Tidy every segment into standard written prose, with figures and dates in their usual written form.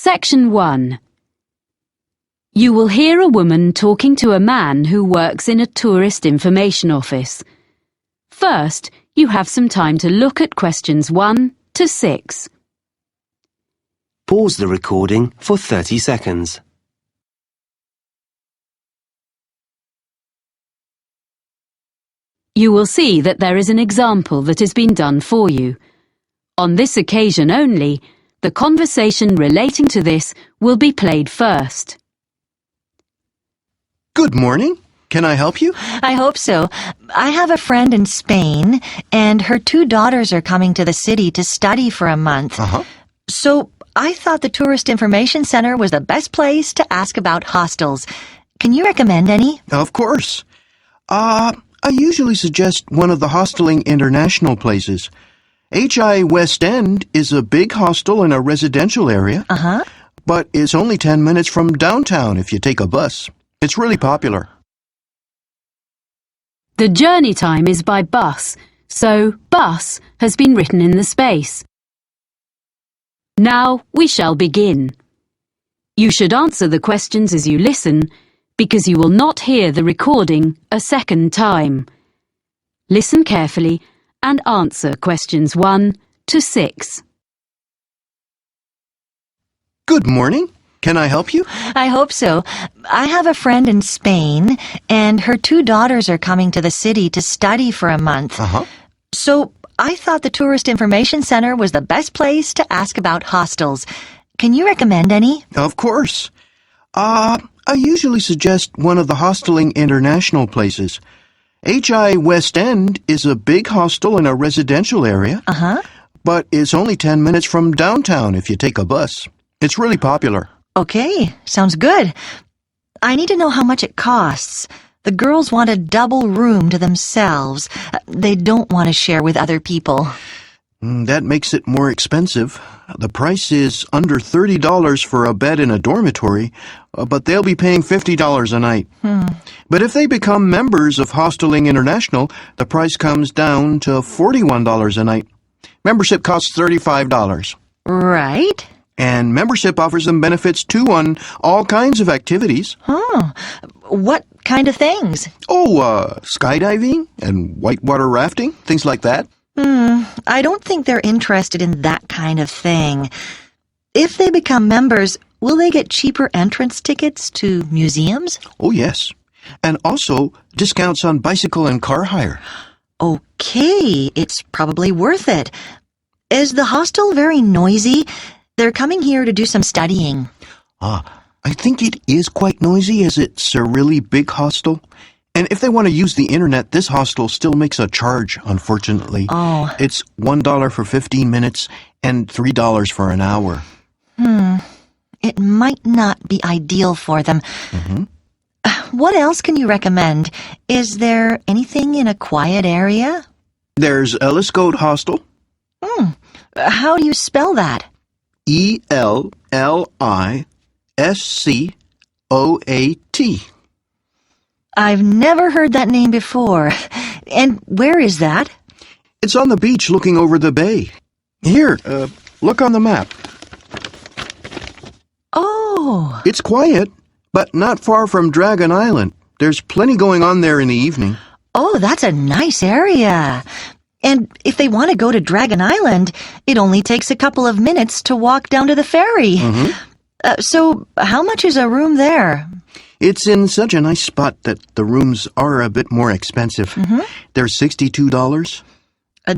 Section 1. You will hear a woman talking to a man who works in a tourist information office. First, you have some time to look at questions 1 to 6. Pause the recording for 30 seconds. You will see that there is an example that has been done for you. On this occasion only, the conversation relating to this will be played first. Good morning. Can I help you? I hope so. I have a friend in Spain, and her 2 daughters are coming to the city to study for a month. So I thought the Tourist Information Center was the best place to ask about hostels. Can you recommend any? Of course. I usually suggest one of the Hosteling International places. HI West End is a big hostel in a residential area, but it's only 10 minutes from downtown if you take a bus. It's really popular. The journey time is by bus, so bus has been written in the space. Now we shall begin. You should answer the questions as you listen, because you will not hear the recording a second time. Listen carefully and answer questions 1 to 6. Good morning. Can I help you? I hope so. I have a friend in Spain, and her 2 daughters are coming to the city to study for a month. So I thought the Tourist Information Center was the best place to ask about hostels. Can you recommend any? Of course. I usually suggest one of the Hosteling International places. HI West End is a big hostel in a residential area, but it's only 10 minutes from downtown if you take a bus. It's really popular. Okay, sounds good. I need to know how much it costs. The girls want a double room to themselves. They don't want to share with other people. That makes it more expensive. The price is under $30 for a bed in a dormitory, but they'll be paying $50 a night. But if they become members of Hosteling International, the price comes down to $41 a night. Membership costs $35. Right. And membership offers them benefits too on all kinds of activities. What kind of things? Skydiving and whitewater rafting, things like that. I don't think they're interested in that kind of thing. If they become members, will they get cheaper entrance tickets to museums? Oh, yes. And also discounts on bicycle and car hire. Okay, it's probably worth it. Is the hostel very noisy? They're coming here to do some studying. I think it is quite noisy as it's a really big hostel. And if they want to use the internet, this hostel still makes a charge, unfortunately. It's $1 for 15 minutes and $3 for an hour. It might not be ideal for them. What else can you recommend? Is there anything in a quiet area? There's Elliscote Hostel. How do you spell that? ELLISCOAT. I've never heard that name before. And where is that? It's on the beach looking over the bay. Here, look on the map. Oh. It's quiet, but not far from Dragon Island. There's plenty going on there in the evening. Oh, that's a nice area. And if they want to go to Dragon Island, it only takes a couple of minutes to walk down to the ferry. So how much is a room there? It's in such a nice spot that the rooms are a bit more expensive. They're $62.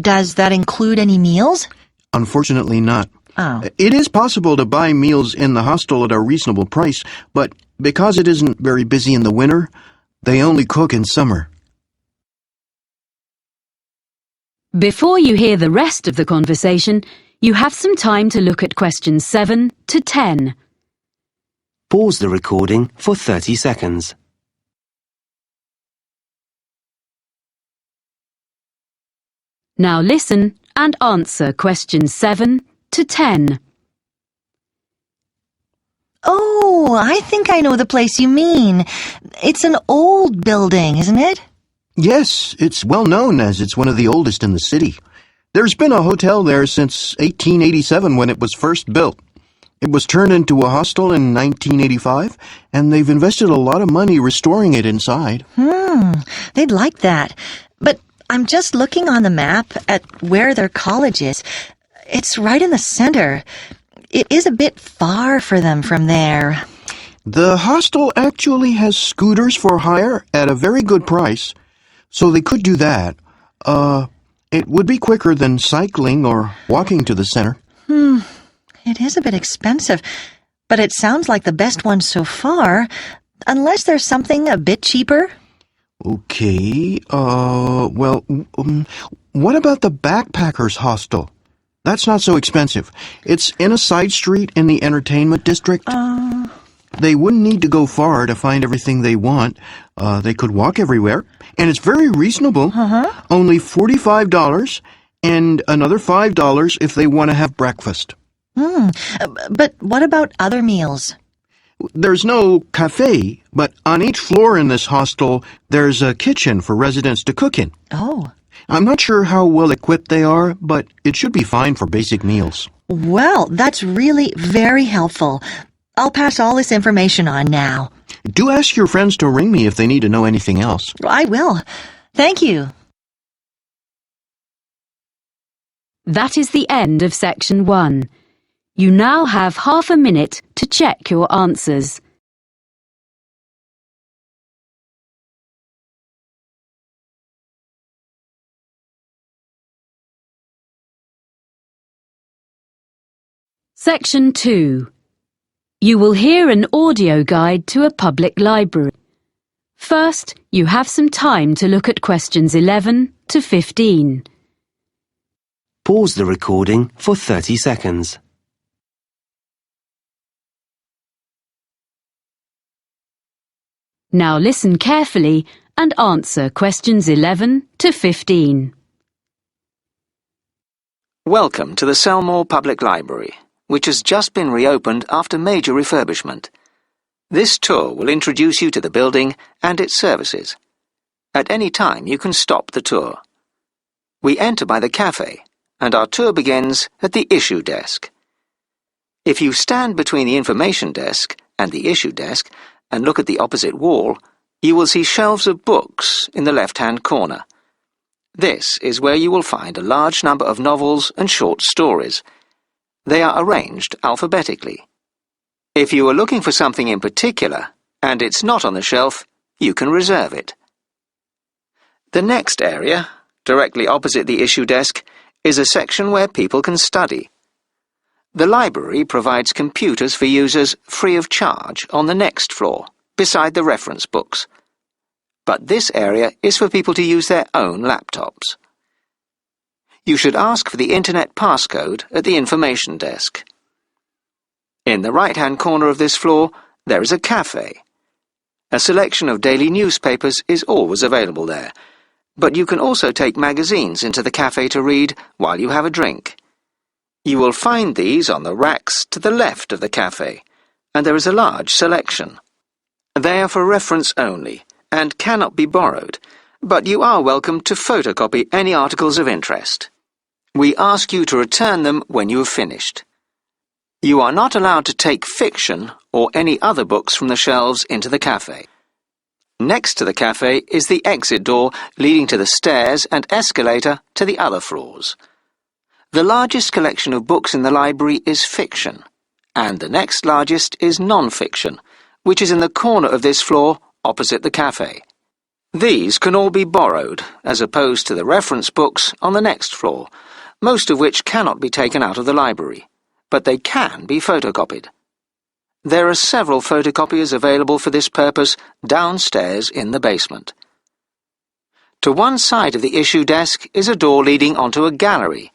Does that include any meals? Unfortunately not. Oh. It is possible to buy meals in the hostel at a reasonable price, but because it isn't very busy in the winter, they only cook in summer. Before you hear the rest of the conversation, you have some time to look at questions 7 to 10. Pause the recording for 30 seconds. Now listen and answer questions 7 to 10. Oh, I think I know the place you mean. It's an old building, isn't it? Yes, it's well known as it's one of the oldest in the city. There's been a hotel there since 1887 when it was first built. It was turned into a hostel in 1985, and they've invested a lot of money restoring it inside. They'd like that. But I'm just looking on the map at where their college is. It's right in the center. It is a bit far for them from there. The hostel actually has scooters for hire at a very good price, so they could do that. It would be quicker than cycling or walking to the center. It is a bit expensive, but it sounds like the best one so far, unless there's something a bit cheaper. Okay, what about the backpackers hostel? That's not so expensive. It's in a side street in the entertainment district. They wouldn't need to go far to find everything they want. They could walk everywhere, and it's very reasonable. Only $45 and another $5 if they want to have breakfast. But what about other meals? There's no cafe, but on each floor in this hostel, there's a kitchen for residents to cook in. Oh. I'm not sure how well equipped they are, but it should be fine for basic meals. Well, that's really very helpful. I'll pass all this information on now. Do ask your friends to ring me if they need to know anything else. I will. Thank you. That is the end of section 1. You now have half a minute to check your answers. Section 2. You will hear an audio guide to a public library. First, you have some time to look at questions 11 to 15. Pause the recording for 30 seconds. Now listen carefully and answer questions 11 to 15. Welcome to the Selmore Public Library, which has just been reopened after major refurbishment. This tour will introduce you to the building and its services. At any time you can stop the tour. We enter by the cafe, and our tour begins at the issue desk. If you stand between the information desk and the issue desk and look at the opposite wall, you will see shelves of books in the left-hand corner. This is where you will find a large number of novels and short stories. They are arranged alphabetically. If you are looking for something in particular, and it's not on the shelf, you can reserve it. The next area, directly opposite the issue desk, is a section where people can study. The library provides computers for users free of charge on the next floor, beside the reference books. But this area is for people to use their own laptops. You should ask for the Internet passcode at the information desk. In the right-hand corner of this floor, there is a cafe. A selection of daily newspapers is always available there, but you can also take magazines into the cafe to read while you have a drink. You will find these on the racks to the left of the cafe, and there is a large selection. They are for reference only and cannot be borrowed, but you are welcome to photocopy any articles of interest. We ask you to return them when you have finished. You are not allowed to take fiction or any other books from the shelves into the cafe. Next to the cafe is the exit door leading to the stairs and escalator to the other floors. The largest collection of books in the library is fiction, and the next largest is non-fiction, which is in the corner of this floor opposite the cafe. These can all be borrowed, as opposed to the reference books on the next floor, most of which cannot be taken out of the library, but they can be photocopied. There are several photocopiers available for this purpose downstairs in the basement. To one side of the issue desk is a door leading onto a gallery.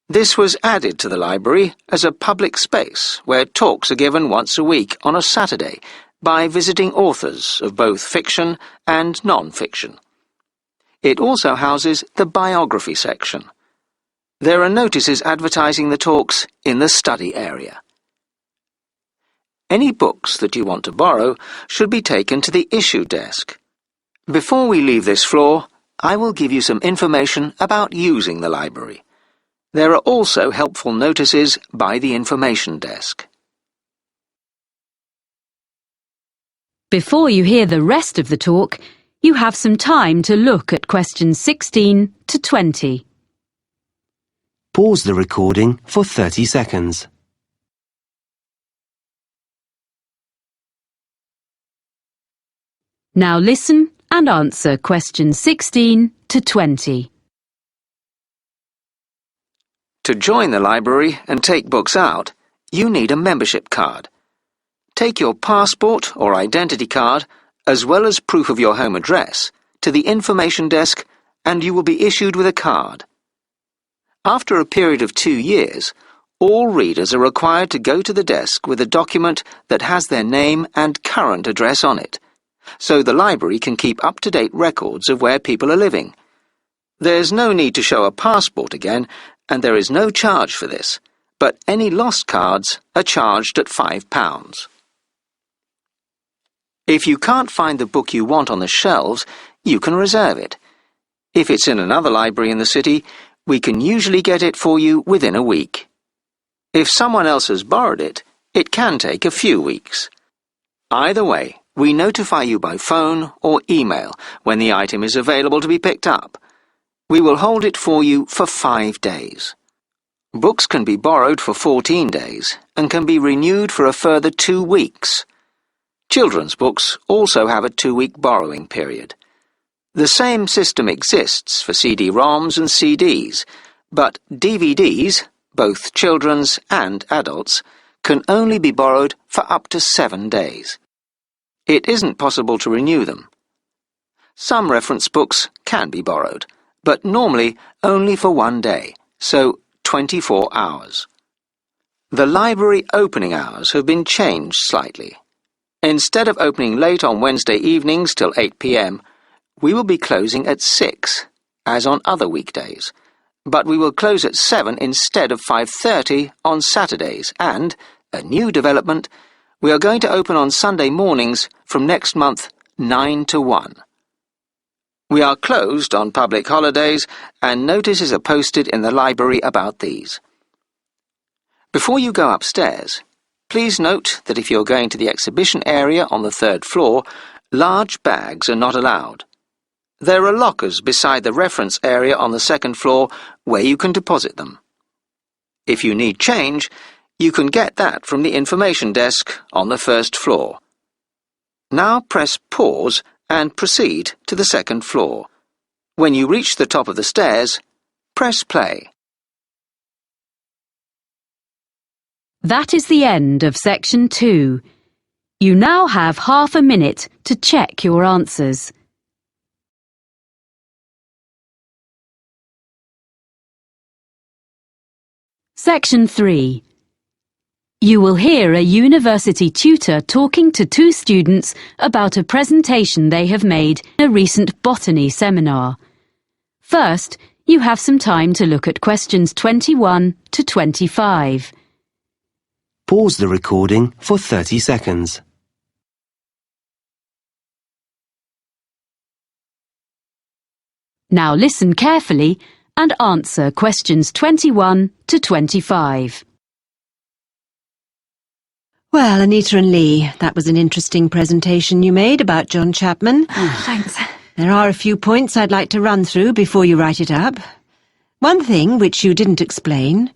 This was added to the library as a public space where talks are given once a week on a Saturday by visiting authors of both fiction and non-fiction. It also houses the biography section. There are notices advertising the talks in the study area. Any books that you want to borrow should be taken to the issue desk. Before we leave this floor, I will give you some information about using the library. There are also helpful notices by the information desk. Before you hear the rest of the talk, you have some time to look at questions 16 to 20. Pause the recording for 30 seconds. Now listen and answer questions 16 to 20. To join the library and take books out, you need a membership card. Take your passport or identity card, as well as proof of your home address, to the information desk and you will be issued with a card. After a period of 2 years, all readers are required to go to the desk with a document that has their name and current address on it, so the library can keep up-to-date records of where people are living. There's no need to show a passport again, and there is no charge for this, but any lost cards are charged at £5. If you can't find the book you want on the shelves, you can reserve it. If it's in another library in the city, we can usually get it for you within a week. If someone else has borrowed it, it can take a few weeks. Either way, we notify you by phone or email when the item is available to be picked up. We will hold it for you for 5 days. Books can be borrowed for 14 days and can be renewed for a further 2 weeks. Children's books also have a 2-week borrowing period. The same system exists for CD-ROMs and CDs, but DVDs, both children's and adults, can only be borrowed for up to 7 days. It isn't possible to renew them. Some reference books can be borrowed, but normally only for 1 day, so 24 hours. The library opening hours have been changed slightly. Instead of opening late on Wednesday evenings till 8 p.m, we will be closing at 6, as on other weekdays, but we will close at 7 instead of 5:30 on Saturdays, and, a new development, we are going to open on Sunday mornings from next month 9 to 1. We are closed on public holidays, and notices are posted in the library about these. Before you go upstairs, please note that if you're going to the exhibition area on the 3rd floor, large bags are not allowed. There are lockers beside the reference area on the 2nd floor where you can deposit them. If you need change, you can get that from the information desk on the 1st floor. Now press pause and proceed to the 2nd floor. When you reach the top of the stairs, press play. That is the end of section 2. You now have half a minute to check your answers. Section 3. You will hear a university tutor talking to 2 students about a presentation they have made in a recent botany seminar. First, you have some time to look at questions 21 to 25. Pause the recording for 30 seconds. Now listen carefully and answer questions 21 to 25. Well, Anita and Lee, that was an interesting presentation you made about John Chapman. Thanks. There are a few points I'd like to run through before you write it up. One thing, which you didn't explain,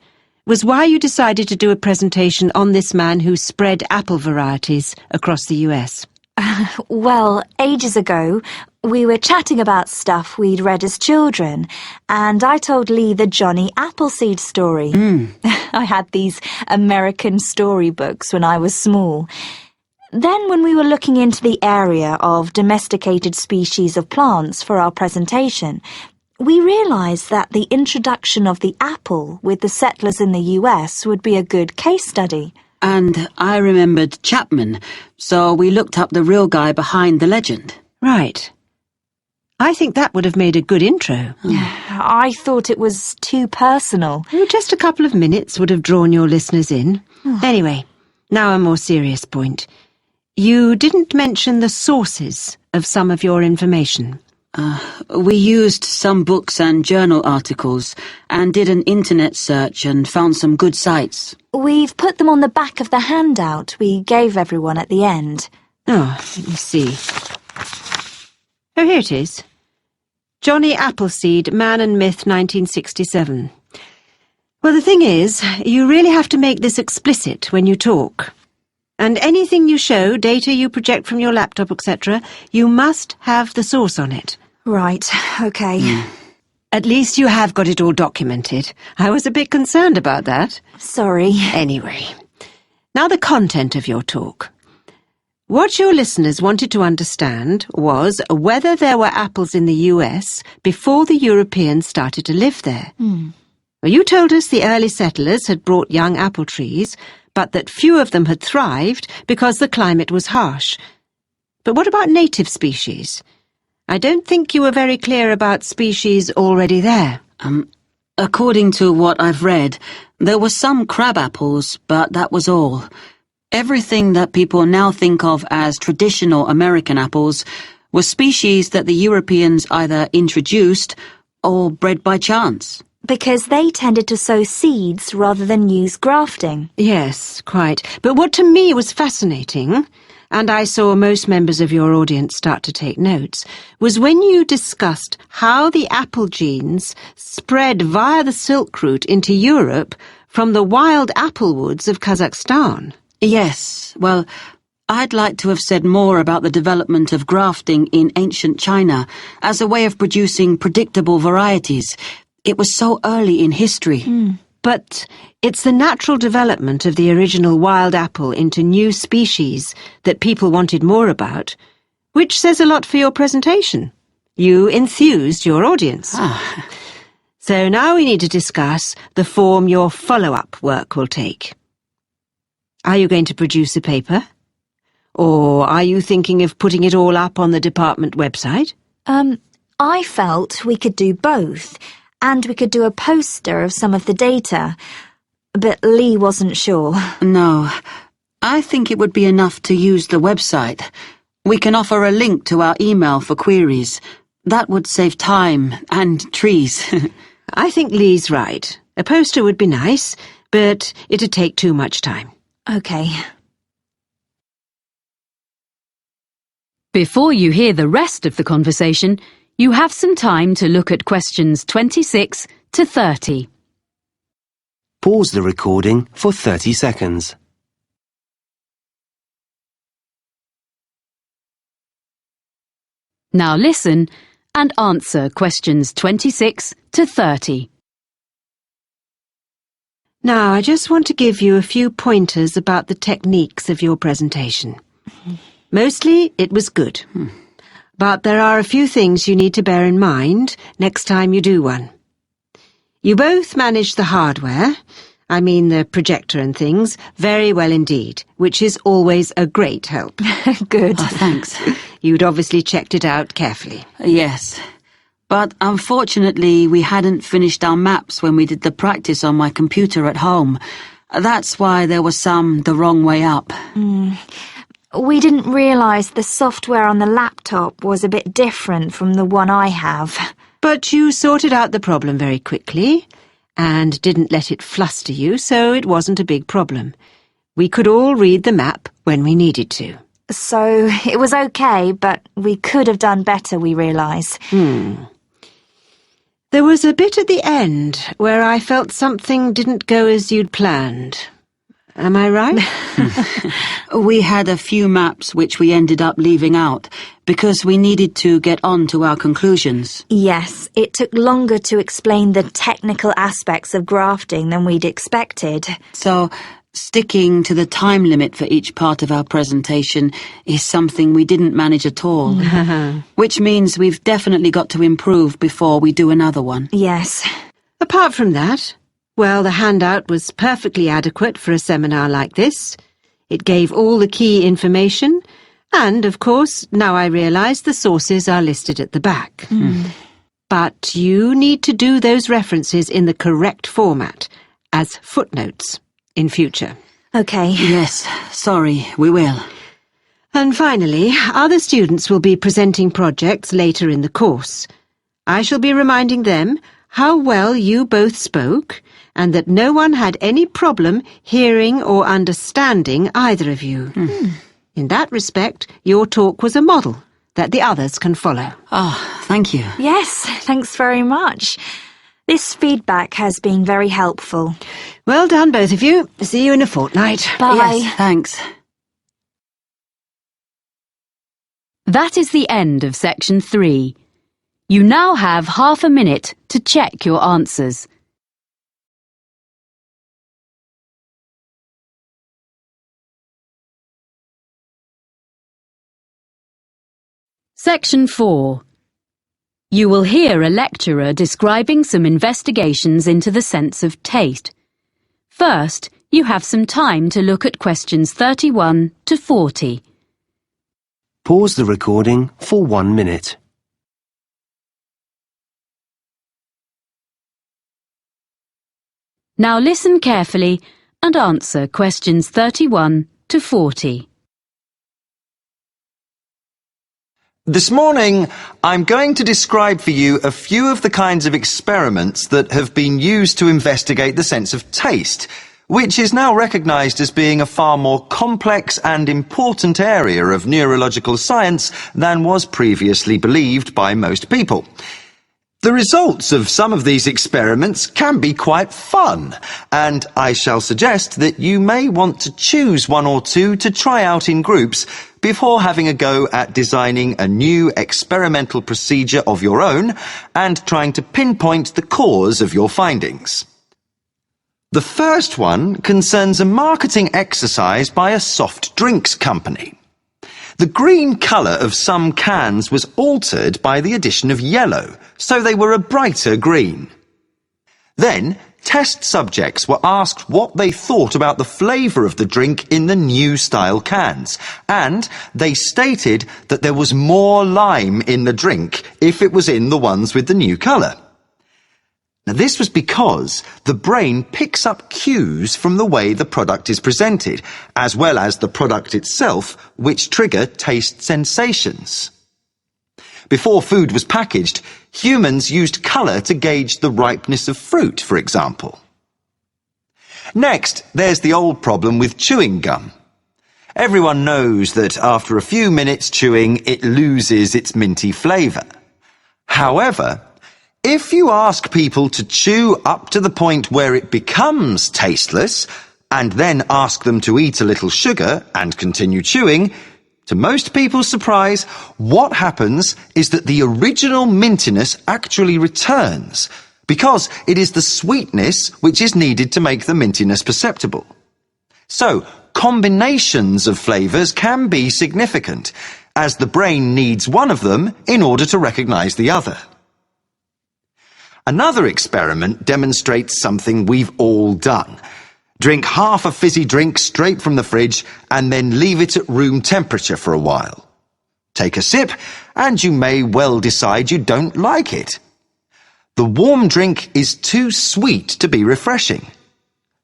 was why you decided to do a presentation on this man who spread apple varieties across the US. Well, ages ago, we were chatting about stuff we'd read as children, and I told Lee the Johnny Appleseed story. I had these American storybooks when I was small. Then when we were looking into the area of domesticated species of plants for our presentation, we realised that the introduction of the apple with the settlers in the US would be a good case study. And I remembered Chapman, so we looked up the real guy behind the legend. Right. I think that would have made a good intro. I thought it was too personal. Well, just a couple of minutes would have drawn your listeners in. Anyway, now a more serious point. You didn't mention the sources of some of your information. We used some books and journal articles and did an internet search and found some good sites. We've put them on the back of the handout we gave everyone at the end. Oh, let me see. Oh, here it is. Johnny Appleseed, Man and Myth, 1967. Well, the thing is, you really have to make this explicit when you talk. And anything you show, data you project from your laptop, etc., you must have the source on it. Right, okay. At least you have got it all documented. I was a bit concerned about that. Sorry. Anyway, now the content of your talk. What your listeners wanted to understand was whether there were apples in the US before the Europeans started to live there. Well, you told us the early settlers had brought young apple trees, but that few of them had thrived because the climate was harsh. But what about native species? I don't think you were very clear about species already there. According to what I've read, there were some crab apples, but that was all. Everything that people now think of as traditional American apples was species that the Europeans either introduced or bred by chance. Because they tended to sow seeds rather than use grafting. Yes, quite. But what to me was fascinating, and I saw most members of your audience start to take notes, was when you discussed how the apple genes spread via the Silk Route into Europe from the wild apple woods of Kazakhstan. Yes, well, I'd like to have said more about the development of grafting in ancient China as a way of producing predictable varieties. It was so early in history. But it's the natural development of the original wild apple into new species that people wanted more about, which says a lot for your presentation. You enthused your audience. So now we need to discuss the form your follow-up work will take. Are you going to produce a paper? Or are you thinking of putting it all up on the department website? I felt we could do both, and we could do a poster of some of the data. But Lee wasn't sure. No, I think it would be enough to use the website. We can offer a link to our email for queries. That would save time and trees. I think Lee's right. A poster would be nice, but it'd take too much time. Okay. Before you hear the rest of the conversation, you have some time to look at questions 26 to 30. Pause the recording for 30 seconds. Now listen and answer questions 26 to 30. Now, I just want to give you a few pointers about the techniques of your presentation. Mostly, it was good. But there are a few things you need to bear in mind next time you do one. You both managed the hardware, I mean the projector and things, very well indeed, which is always a great help. Good. Oh, thanks. You'd obviously checked it out carefully. Yes. But unfortunately, we hadn't finished our maps when we did the practice on my computer at home. That's why there was some the wrong way up. We didn't realise the software on the laptop was a bit different from the one I have. But you sorted out the problem very quickly and didn't let it fluster you, so it wasn't a big problem. We could all read the map when we needed to. So it was okay, but we could have done better, we realise. There was a bit at the end where I felt something didn't go as you'd planned. Am I right? We had a few maps which we ended up leaving out because we needed to get on to our conclusions. Yes, it took longer to explain the technical aspects of grafting than we'd expected. So, sticking to the time limit for each part of our presentation is something we didn't manage at all. Which means we've definitely got to improve before we do another one. Yes. Apart from that, well, the handout was perfectly adequate for a seminar like this. It gave all the key information, and, of course, now I realise the sources are listed at the back. But you need to do those references in the correct format, as footnotes, in future. Okay. Yes, sorry, we will. And finally, other students will be presenting projects later in the course. I shall be reminding them how well you both spoke, and that no one had any problem hearing or understanding either of you. In that respect, your talk was a model that the others can follow. Thank you. Yes, thanks very much. This feedback has been very helpful. Well done, both of you. See you in a fortnight. Bye. Yes, thanks. That is the end of section 3. You now have half a minute to check your answers. Section 4. You will hear a lecturer describing some investigations into the sense of taste. First, you have some time to look at questions 31 to 40. Pause the recording for 1 minute. Now listen carefully and answer questions 31 to 40. This morning, I'm going to describe for you a few of the kinds of experiments that have been used to investigate the sense of taste, which is now recognised as being a far more complex and important area of neurological science than was previously believed by most people. The results of some of these experiments can be quite fun, and I shall suggest that you may want to choose one or two to try out in groups before having a go at designing a new experimental procedure of your own and trying to pinpoint the cause of your findings. The first one concerns a marketing exercise by a soft drinks company. The green colour of some cans was altered by the addition of yellow, so they were a brighter green. Then, test subjects were asked what they thought about the flavour of the drink in the new style cans, and they stated that there was more lime in the drink if it was in the ones with the new colour. Now, this was because the brain picks up cues from the way the product is presented, as well as the product itself, which trigger taste sensations. Before food was packaged, humans used colour to gauge the ripeness of fruit, for example. Next, there's the old problem with chewing gum. Everyone knows that after a few minutes chewing, it loses its minty flavour. However, if you ask people to chew up to the point where it becomes tasteless, and then ask them to eat a little sugar and continue chewing, to most people's surprise, what happens is that the original mintiness actually returns, because it is the sweetness which is needed to make the mintiness perceptible. So, combinations of flavours can be significant, as the brain needs one of them in order to recognise the other. Another experiment demonstrates something we've all done. Drink half a fizzy drink straight from the fridge and then leave it at room temperature for a while. Take a sip and you may well decide you don't like it. The warm drink is too sweet to be refreshing.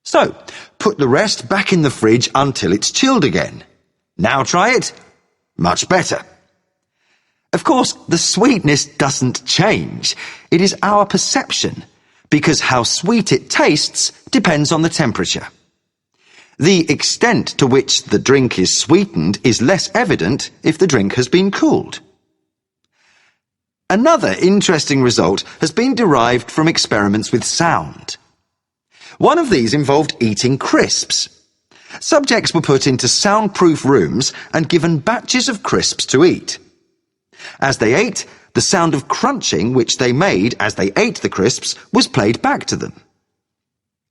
So, put the rest back in the fridge until it's chilled again. Now try it. Much better. Of course, the sweetness doesn't change. It is our perception, because how sweet it tastes depends on the temperature. The extent to which the drink is sweetened is less evident if the drink has been cooled. Another interesting result has been derived from experiments with sound. One of these involved eating crisps. Subjects were put into soundproof rooms and given batches of crisps to eat. As they ate, the sound of crunching which they made as they ate the crisps was played back to them.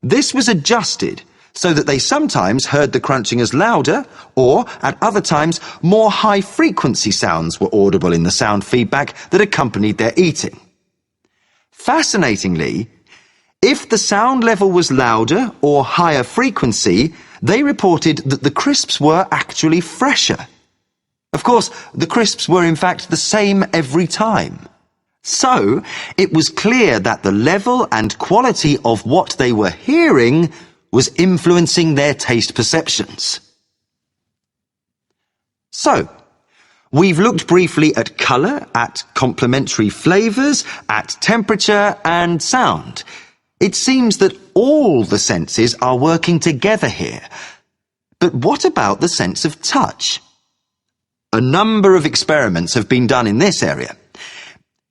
This was adjusted so that they sometimes heard the crunching as louder, or at other times more high-frequency sounds were audible in the sound feedback that accompanied their eating. Fascinatingly, if the sound level was louder or higher frequency, they reported that the crisps were actually fresher. Of course, the crisps were in fact the same every time. So, it was clear that the level and quality of what they were hearing was influencing their taste perceptions. So, we've looked briefly at colour, at complementary flavours, at temperature and sound. It seems that all the senses are working together here. But what about the sense of touch? A number of experiments have been done in this area.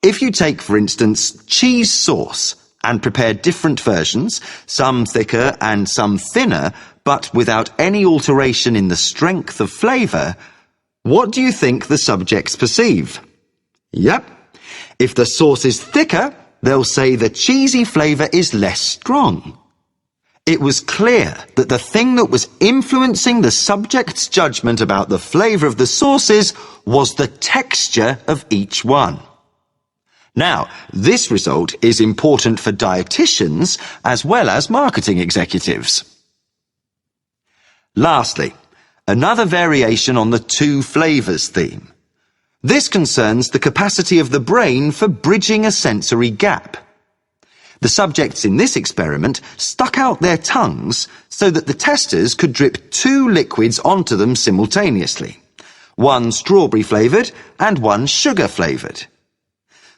If you take, for instance, cheese sauce and prepare different versions, some thicker and some thinner, but without any alteration in the strength of flavour, what do you think the subjects perceive? Yep. If the sauce is thicker, they'll say the cheesy flavour is less strong. It was clear that the thing that was influencing the subject's judgment about the flavour of the sauces was the texture of each one. Now, this result is important for dietitians as well as marketing executives. Lastly, another variation on the two flavours theme. This concerns the capacity of the brain for bridging a sensory gap. The subjects in this experiment stuck out their tongues so that the testers could drip two liquids onto them simultaneously, one strawberry flavoured and one sugar flavoured.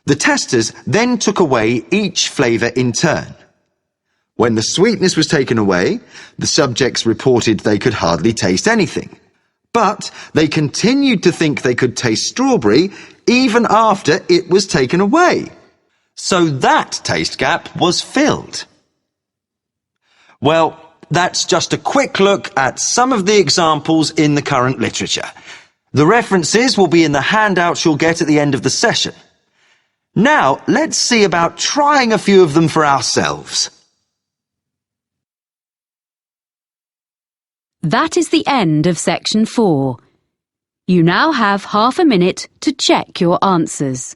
The testers then took away each flavour in turn. When the sweetness was taken away, the subjects reported they could hardly taste anything. But they continued to think they could taste strawberry even after it was taken away. So that taste gap was filled. Well, that's just a quick look at some of the examples in the current literature. The references will be in the handouts you'll get at the end of the session. Now, let's see about trying a few of them for ourselves. That is the end of section 4. You now have half a minute to check your answers.